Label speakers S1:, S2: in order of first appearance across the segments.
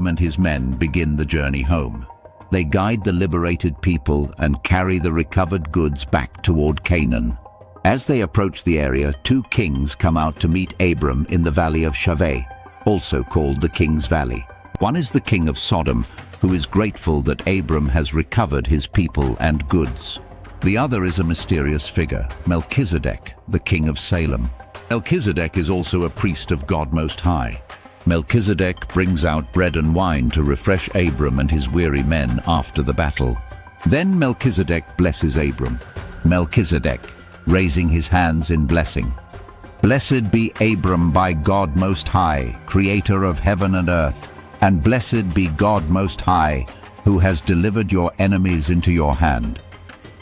S1: and his men begin the journey home. They guide the liberated people and carry the recovered goods back toward Canaan. As they approach the area, two kings come out to meet Abram in the valley of Shaveh, also called the King's Valley. One is the king of Sodom, who is grateful that Abram has recovered his people and goods. The other is a mysterious figure, Melchizedek, the king of Salem. Melchizedek is also a priest of God Most High. Melchizedek brings out bread and wine to refresh Abram and his weary men after the battle. Then Melchizedek blesses Abram. Melchizedek, raising his hands in blessing. Blessed be Abram by God Most High, creator of heaven and earth, and blessed be God Most High, who has delivered your enemies into your hand.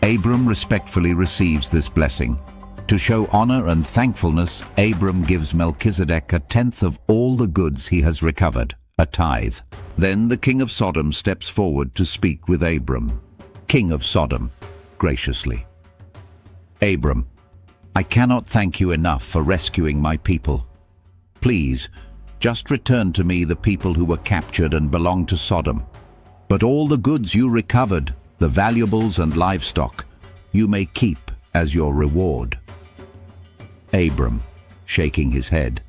S1: Abram respectfully receives this blessing. To show honor and thankfulness, Abram gives Melchizedek a tenth of all the goods he has recovered, a tithe. Then the king of Sodom steps forward to speak with Abram. King of Sodom, graciously. Abram, I cannot thank you enough for rescuing my people. Please, just return to me the people who were captured and belong to Sodom. But all the goods you recovered, the valuables and livestock, you may keep as your reward. Abram, shaking his head.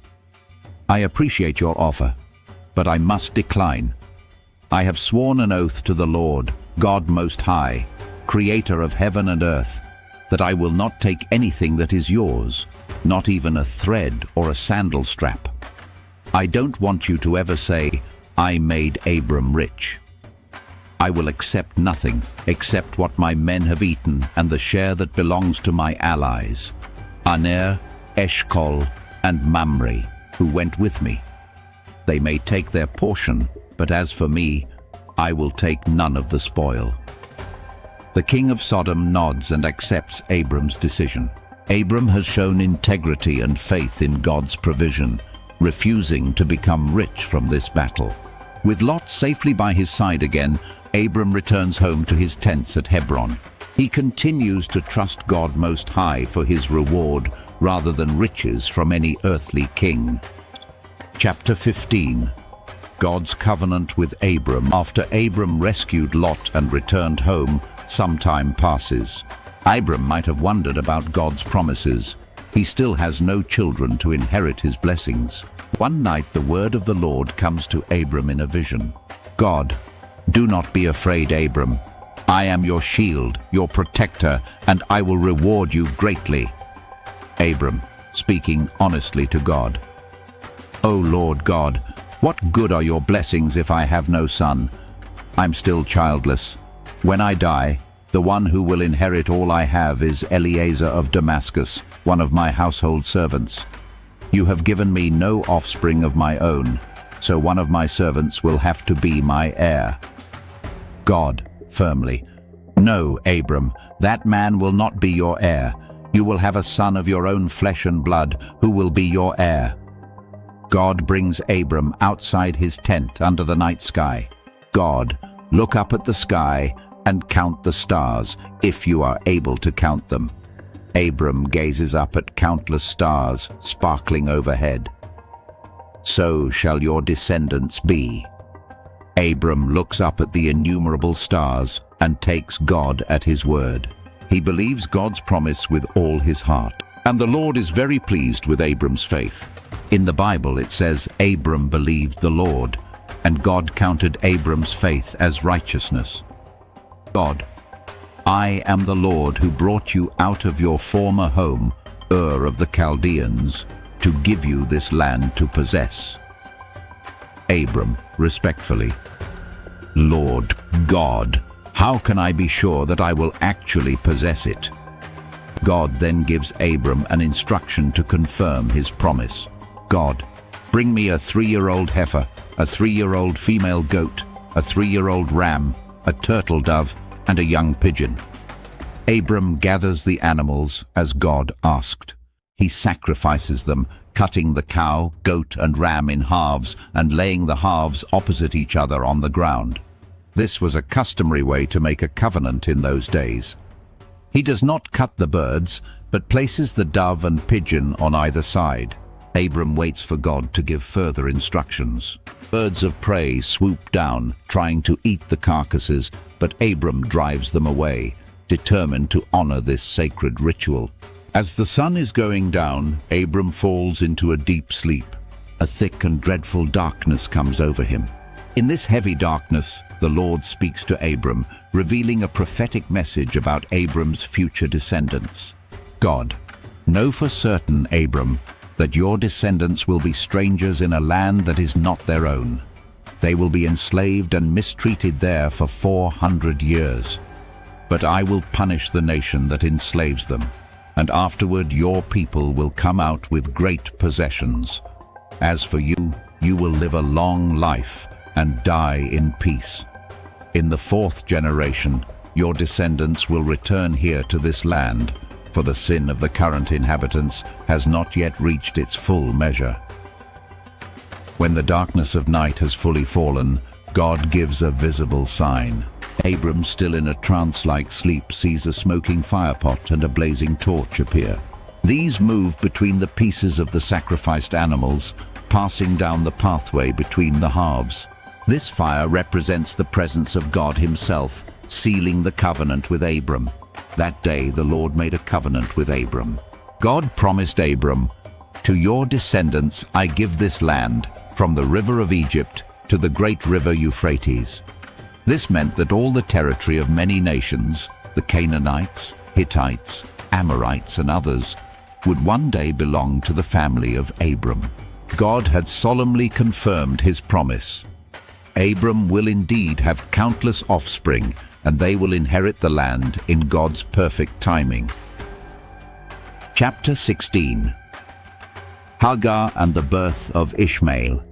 S1: I appreciate your offer, but I must decline. I have sworn an oath to the Lord, God Most High, creator of heaven and earth, that I will not take anything that is yours, not even a thread or a sandal strap. I don't want you to ever say, I made Abram rich. I will accept nothing except what my men have eaten and the share that belongs to my allies, Aner, Eshcol, and Mamre, who went with me. They may take their portion, but as for me, I will take none of the spoil. The king of Sodom nods and accepts Abram's decision. Abram has shown integrity and faith in God's provision, refusing to become rich from this battle. With Lot safely by his side again, Abram returns home to his tents at Hebron. He continues to trust God Most High for his reward rather than riches from any earthly king. Chapter 15. God's covenant with Abram. After Abram rescued Lot and returned home, some time passes. Abram might have wondered about God's promises. He still has no children to inherit his blessings. One night the word of the Lord comes to Abram in a vision. God, do not be afraid, Abram. I am your shield, your protector, and I will reward you greatly. Abram, speaking honestly to God. O Lord God, what good are your blessings if I have no son? I'm still childless. When I die, the one who will inherit all I have is Eliezer of Damascus, one of my household servants. You have given me no offspring of my own, so one of my servants will have to be my heir. God, firmly. No, Abram, that man will not be your heir. You will have a son of your own flesh and blood, who will be your heir. God brings Abram outside his tent under the night sky. God, look up at the sky and count the stars, if you are able to count them. Abram gazes up at countless stars sparkling overhead. So shall your descendants be. Abram looks up at the innumerable stars and takes God at his word. He believes God's promise with all his heart. And the Lord is very pleased with Abram's faith. In the Bible it says Abram believed the Lord, and God counted Abram's faith as righteousness. God, I am the Lord who brought you out of your former home, Ur of the Chaldeans, to give you this land to possess. Abram, respectfully, Lord God, how can I be sure that I will actually possess it? God then gives Abram an instruction to confirm his promise. God, bring me a 3-year-old heifer, a 3-year-old female goat, a 3-year-old ram, a turtle dove, and a young pigeon. Abram gathers the animals as God asked. He sacrifices them, cutting the cow, goat, and ram in halves and laying the halves opposite each other on the ground. This was a customary way to make a covenant in those days. He does not cut the birds, but places the dove and pigeon on either side. Abram waits for God to give further instructions. Birds of prey swoop down, trying to eat the carcasses, but Abram drives them away, determined to honor this sacred ritual. As the sun is going down, Abram falls into a deep sleep. A thick and dreadful darkness comes over him. In this heavy darkness, the Lord speaks to Abram, revealing a prophetic message about Abram's future descendants. God, know for certain, Abram, that your descendants will be strangers in a land that is not their own. They will be enslaved and mistreated there for 400 years. But I will punish the nation that enslaves them, and afterward your people will come out with great possessions. As for you, you will live a long life and die in peace. In the 4th generation, your descendants will return here to this land, for the sin of the current inhabitants has not yet reached its full measure. When the darkness of night has fully fallen, God gives a visible sign. Abram, still in a trance-like sleep, sees a smoking firepot and a blazing torch appear. These move between the pieces of the sacrificed animals, passing down the pathway between the halves. This fire represents the presence of God himself, sealing the covenant with Abram. That day the Lord made a covenant with Abram. God promised Abram, "To your descendants I give this land, from the river of Egypt to the great river Euphrates." This meant that all the territory of many nations, the Canaanites, Hittites, Amorites and others, would one day belong to the family of Abram. God had solemnly confirmed his promise. Abram will indeed have countless offspring, and they will inherit the land in God's perfect timing. Chapter 16. Hagar and the birth of Ishmael.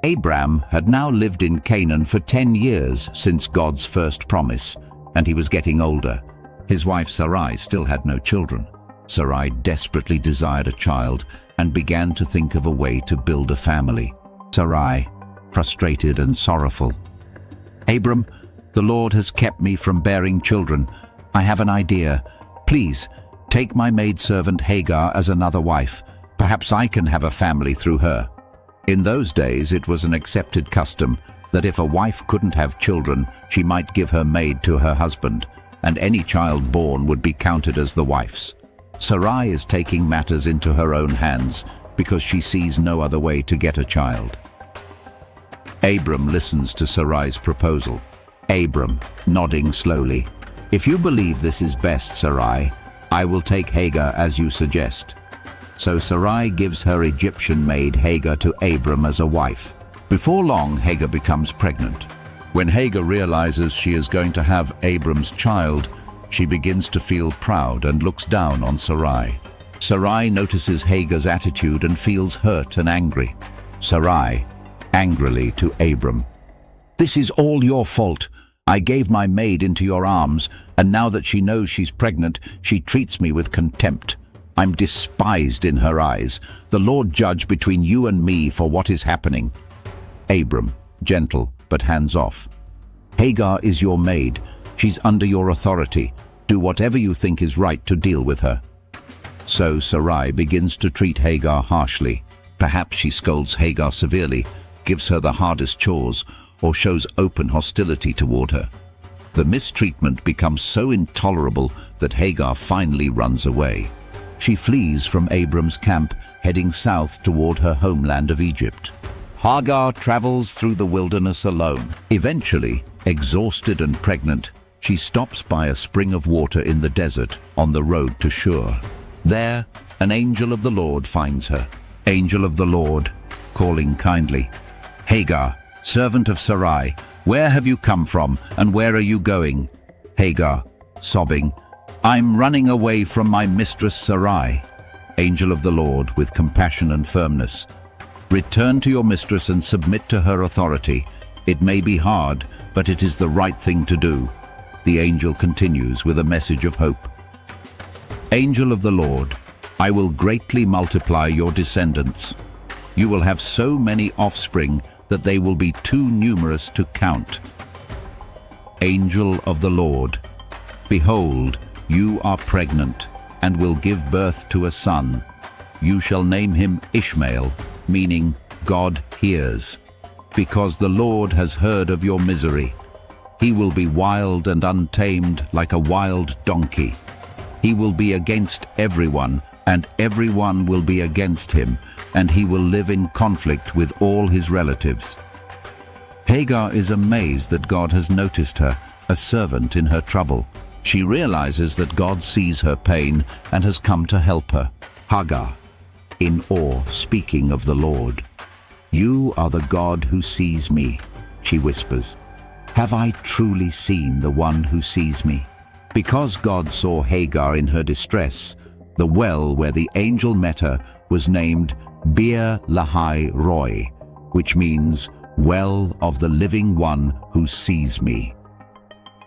S1: Abram had now lived in Canaan for 10 years since God's first promise, and he was getting older. His wife Sarai still had no children. Sarai desperately desired a child and began to think of a way to build a family. Sarai, frustrated and sorrowful. "Abram, the Lord has kept me from bearing children. I have an idea. Please, take my maidservant Hagar as another wife. Perhaps I can have a family through her." In those days, it was an accepted custom that if a wife couldn't have children, she might give her maid to her husband, and any child born would be counted as the wife's. Sarai is taking matters into her own hands because she sees no other way to get a child. Abram listens to Sarai's proposal. Abram, nodding slowly, "If you believe this is best, Sarai, I will take Hagar as you suggest." So Sarai gives her Egyptian maid Hagar to Abram as a wife. Before long, Hagar becomes pregnant. When Hagar realizes she is going to have Abram's child, she begins to feel proud and looks down on Sarai. Sarai notices Hagar's attitude and feels hurt and angry. Sarai, angrily to Abram, "This is all your fault. I gave my maid into your arms, and now that she knows she's pregnant, she treats me with contempt. I'm despised in her eyes. The Lord judge between you and me for what is happening." Abram, gentle but hands-off, "Hagar is your maid. She's under your authority. Do whatever you think is right to deal with her." So Sarai begins to treat Hagar harshly. Perhaps she scolds Hagar severely, gives her the hardest chores, or shows open hostility toward her. The mistreatment becomes so intolerable that Hagar finally runs away. She flees from Abram's camp, heading south toward her homeland of Egypt. Hagar travels through the wilderness alone. Eventually, exhausted and pregnant, she stops by a spring of water in the desert on the road to Shur. There, an angel of the Lord finds her. Angel of the Lord, calling kindly, "Hagar, servant of Sarai, where have you come from and where are you going?" Hagar, sobbing, "I'm running away from my mistress Sarai." Angel of the Lord, with compassion and firmness, "Return to your mistress and submit to her authority. It may be hard, but it is the right thing to do." The angel continues with a message of hope. Angel of the Lord, "I will greatly multiply your descendants. You will have so many offspring that they will be too numerous to count." Angel of the Lord, "Behold, you are pregnant and will give birth to a son. You shall name him Ishmael, meaning God hears, because the Lord has heard of your misery. He will be wild and untamed like a wild donkey. He will be against everyone, and everyone will be against him, and he will live in conflict with all his relatives. Hagar is amazed that God has noticed her, a servant in her trouble. She realizes that God sees her pain and has come to help her. Hagar, in awe, speaking of the Lord. "You are the God who sees me," she whispers. "Have I truly seen the one who sees me?" Because God saw Hagar in her distress, the well where the angel met her was named Beer Lahai Roi, which means well of the living one who sees me.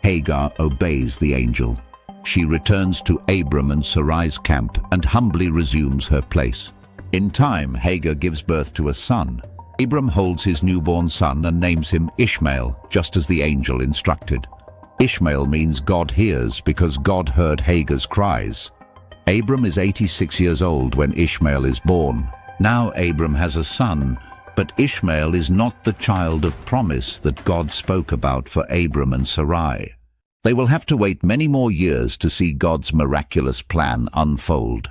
S1: Hagar obeys the angel. She returns to Abram and Sarai's camp and humbly resumes her place. In time, Hagar gives birth to a son. Abram holds his newborn son and names him Ishmael, just as the angel instructed. Ishmael means God hears because God heard Hagar's cries. Abram is 86 years old when Ishmael is born. Now Abram has a son, but Ishmael is not the child of promise that God spoke about for Abram and Sarai. They will have to wait many more years to see God's miraculous plan unfold.